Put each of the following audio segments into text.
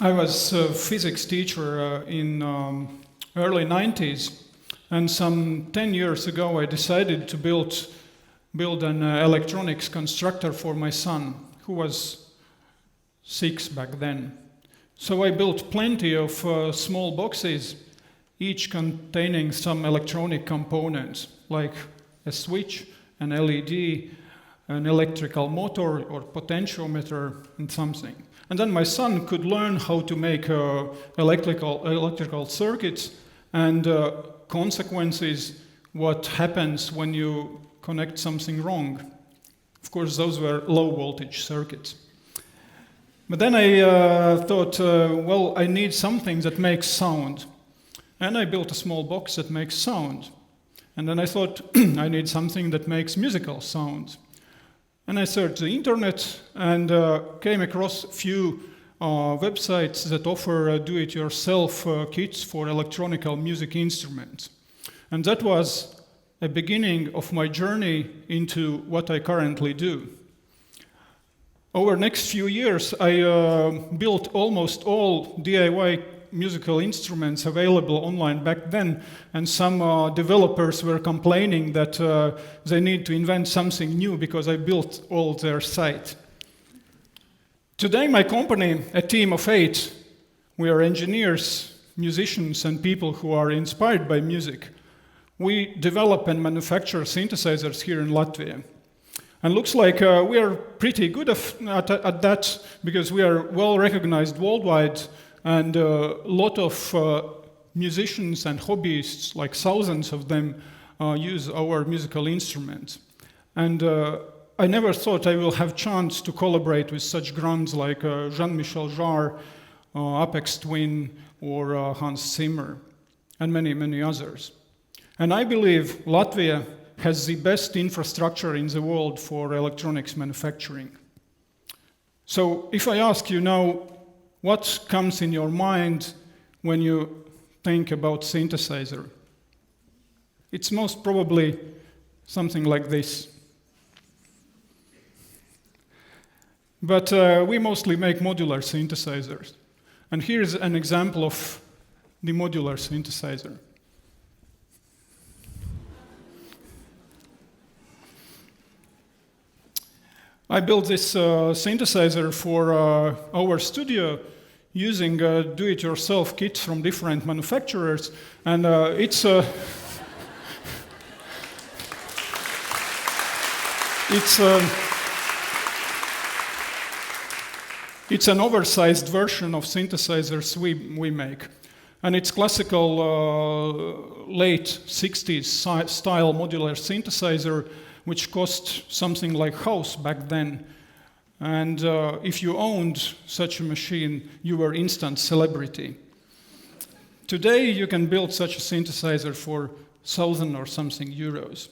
I was a physics teacher in early 90s, and some 10 years ago I decided to build an electronics constructor for my son, who was 6 back then. So I built plenty of small boxes, each containing some electronic components, like a switch, an LED, an electrical motor or potentiometer, and something. And then my son could learn how to make electrical circuits and consequences, what happens when you connect something wrong. Of course, those were low voltage circuits. But then I thought, well, I need something that makes sound. And I built a small box that makes sound. And then I thought, I need something that makes musical sound. And I searched the internet and came across a few websites that offer do-it-yourself kits for electronic music instruments. And that was a beginning of my journey into what I currently do. Over the next few years, I built almost all DIY musical instruments available online back then, and some developers were complaining that they need to invent something new because I built all their site. Today, my company, a team of 8, we are engineers, musicians, and people who are inspired by music. We develop and manufacture synthesizers here in Latvia. And looks like we are pretty good at that because we are well recognized worldwide, and a lot of musicians and hobbyists, like thousands of them, use our musical instruments. And I never thought I will have chance to collaborate with such grunts like Jean-Michel Jarre, Aphex Twin, or Hans Zimmer, and many, many others. And I believe Latvia has the best infrastructure in the world for electronics manufacturing. So if I ask you now, what comes in your mind when you think about synthesizer? It's most probably something like this. But we mostly make modular synthesizers. And here's an example of the modular synthesizer. I built this synthesizer for our studio using do-it-yourself kits from different manufacturers, and it's an oversized version of synthesizers we make. And it's classical late 60s style modular synthesizer, which cost something like house back then. And if you owned such a machine, you were instant celebrity. Today, you can build such a synthesizer for 1,000 or something euros.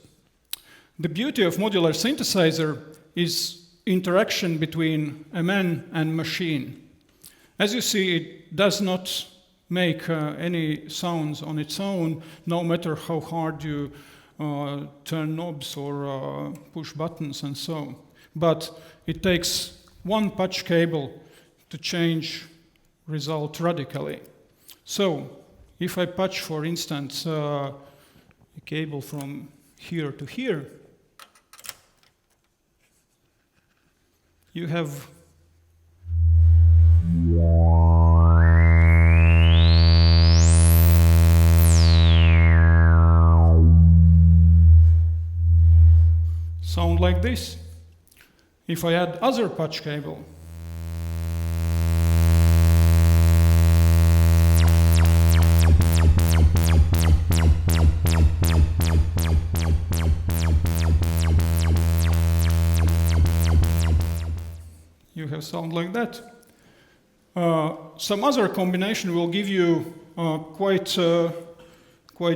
The beauty of modular synthesizer is interaction between a man and machine. As you see, it does not make any sounds on its own, no matter how hard you turn knobs or push buttons and so on. But it takes one patch cable to change result radically. So if I patch, for instance, a cable from here to here, you have sound like this. If I add other patch cable, you have sound like that. Some other combination will give you quite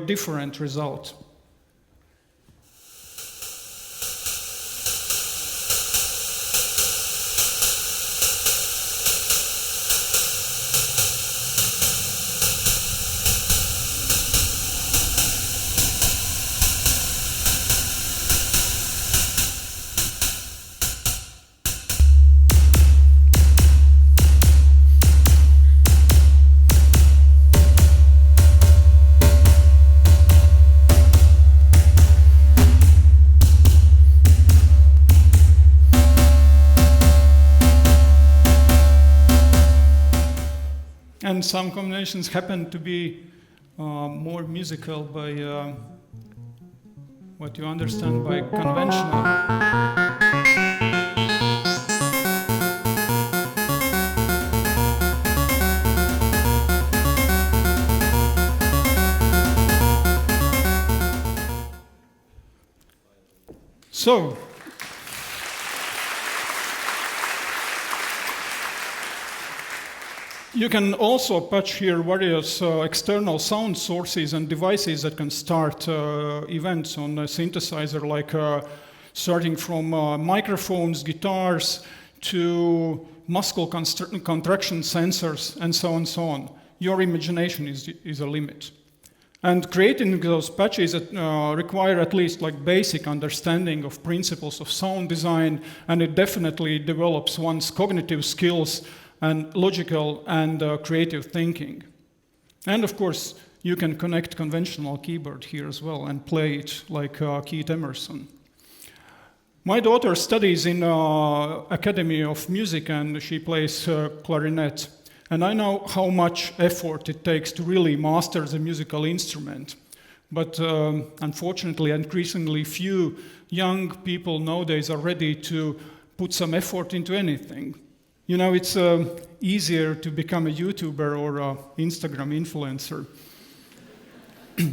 different result. And some combinations happen to be more musical by what you understand by conventional. So, you can also patch here various external sound sources and devices that can start events on a synthesizer, like starting from microphones, guitars, to muscle contraction sensors, and so on and so on. Your imagination is a limit. And creating those patches require at least like basic understanding of principles of sound design, and it definitely develops one's cognitive skills and logical and creative thinking. And of course, you can connect conventional keyboard here as well and play it like Keith Emerson. My daughter studies in Academy of Music and she plays clarinet. And I know how much effort it takes to really master the musical instrument. But unfortunately, increasingly few young people nowadays are ready to put some effort into anything. You know, it's easier to become a YouTuber or an Instagram influencer.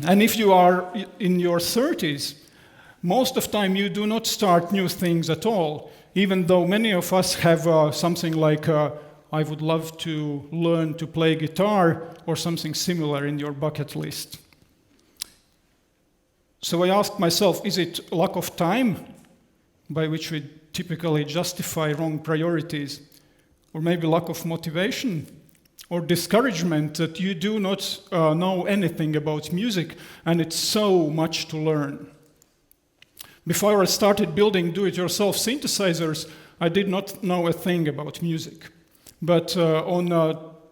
And if you are in your 30s, most of the time you do not start new things at all, even though many of us have something like I would love to learn to play guitar or something similar in your bucket list. So I asked myself, is it lack of time, by which we typically justify wrong priorities, or maybe lack of motivation, or discouragement that you do not know anything about music and it's so much to learn? Before I started building do-it-yourself synthesizers, I did not know a thing about music. But on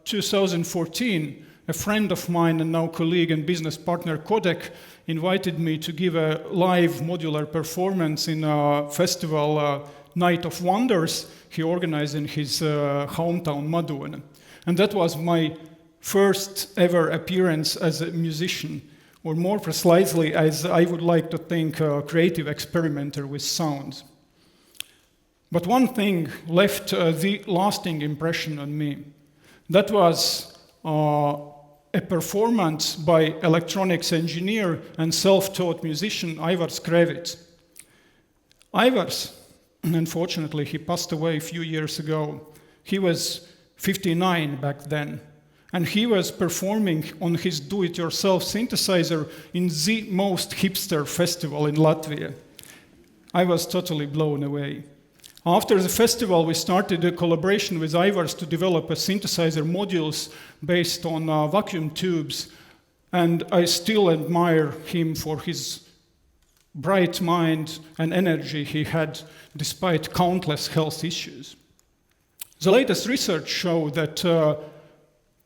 2014, a friend of mine and now colleague and business partner, Kodak, invited me to give a live modular performance in a festival, Night of Wonders, he organized in his hometown, Madona. And that was my first ever appearance as a musician, or more precisely, as I would like to think, a creative experimenter with sound. But one thing left the lasting impression on me. That was a performance by electronics engineer and self-taught musician Ivars Krevits. Ivars, unfortunately, he passed away a few years ago. He was 59 back then, and he was performing on his do-it-yourself synthesizer in the most hipster festival in Latvia. I was totally blown away. After the festival, we started a collaboration with Ivars to develop a synthesizer modules based on vacuum tubes, and I still admire him for his bright mind and energy he had despite countless health issues. The latest research showed that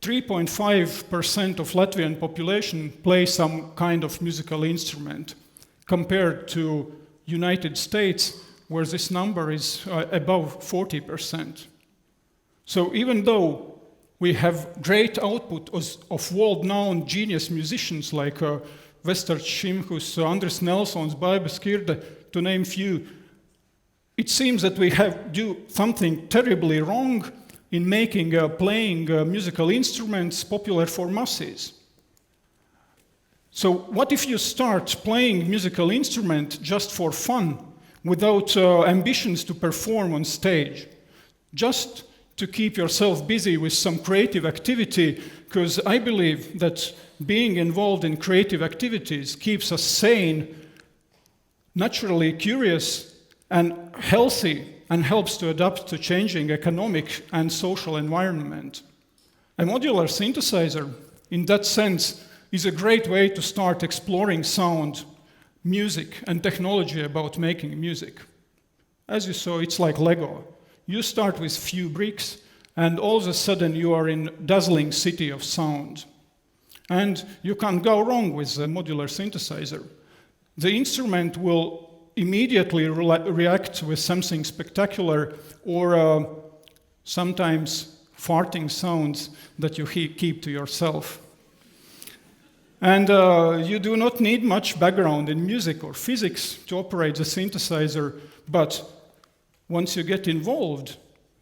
3.5% of Latvian population play some kind of musical instrument, compared to United States, where this number is above 40%. So even though we have great output of world-known genius musicians like Vestards Šimhus, Andris Nelsons, Baiba Skirde, to name few, it seems that we have do something terribly wrong in making playing musical instruments popular for masses. So what if you start playing musical instrument just for fun, without ambitions to perform on stage, just to keep yourself busy with some creative activity, because I believe that being involved in creative activities keeps us sane, naturally curious, and healthy, and helps to adapt to changing economic and social environment. A modular synthesizer, in that sense, is a great way to start exploring sound, music, and technology about making music. As you saw, it's like Lego. You start with few bricks, and all of a sudden you are in a dazzling city of sound. And you can't go wrong with a modular synthesizer. The instrument will immediately react with something spectacular or sometimes farting sounds that you keep to yourself. And you do not need much background in music or physics to operate the synthesizer, but once you get involved,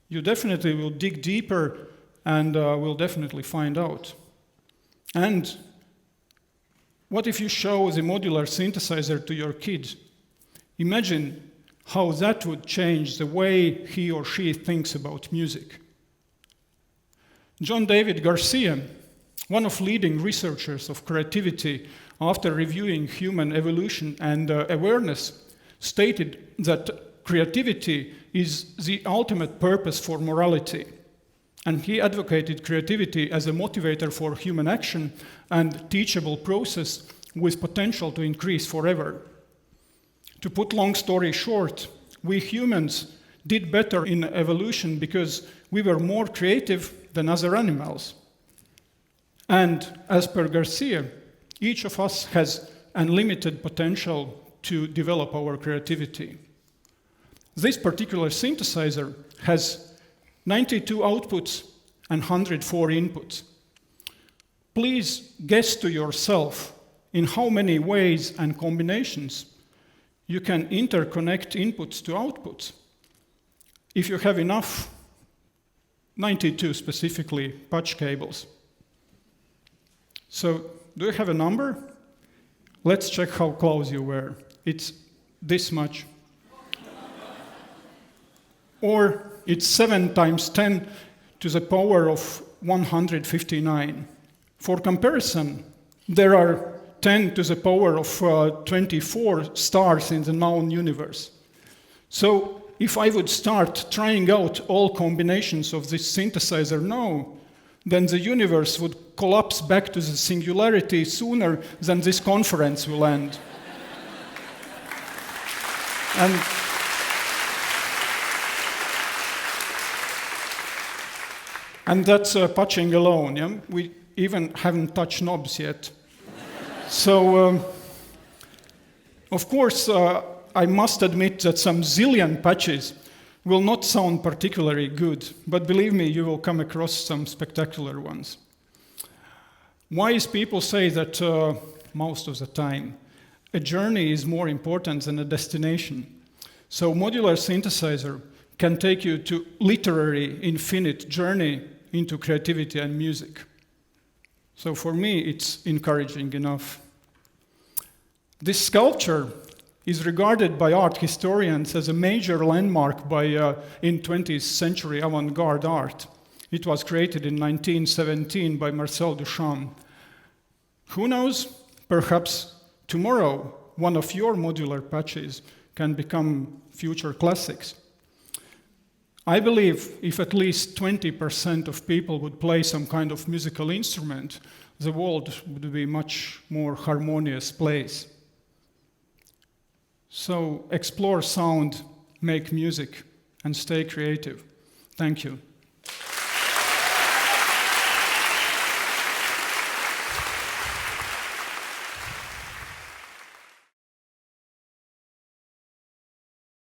you definitely will dig deeper and will definitely find out. And what if you show the modular synthesizer to your kid? Imagine how that would change the way he or she thinks about music. John David Garcia, one of leading researchers of creativity, after reviewing human evolution and awareness, stated that creativity is the ultimate purpose for morality. And he advocated creativity as a motivator for human action and teachable process with potential to increase forever. To put long story short, we humans did better in evolution because we were more creative than other animals. And as per Garcia, each of us has unlimited potential to develop our creativity. This particular synthesizer has 92 outputs and 104 inputs. Please guess to yourself in how many ways and combinations you can interconnect inputs to outputs. If you have enough, 92 specifically, patch cables. So, do you have a number? Let's check how close you were. It's this much. Or it's 7 times 10 to the power of 159. For comparison, there are 10 to the power of 24 stars in the known universe. So if I would start trying out all combinations of this synthesizer now, then the universe would collapse back to the singularity sooner than this conference will end. And that's patching alone. Yeah? We even haven't touched knobs yet. So, of course, I must admit that some zillion patches will not sound particularly good, but believe me, you will come across some spectacular ones. Wise people say that most of the time, a journey is more important than a destination. So modular synthesizer can take you to literary infinite journey into creativity and music. So for me, it's encouraging enough. This sculpture is regarded by art historians as a major landmark in 20th century avant-garde art. It was created in 1917 by Marcel Duchamp. Who knows? Perhaps tomorrow, one of your modular patches can become future classics. I believe if at least 20% of people would play some kind of musical instrument, the world would be a much more harmonious place. So explore sound, make music, and stay creative. Thank you.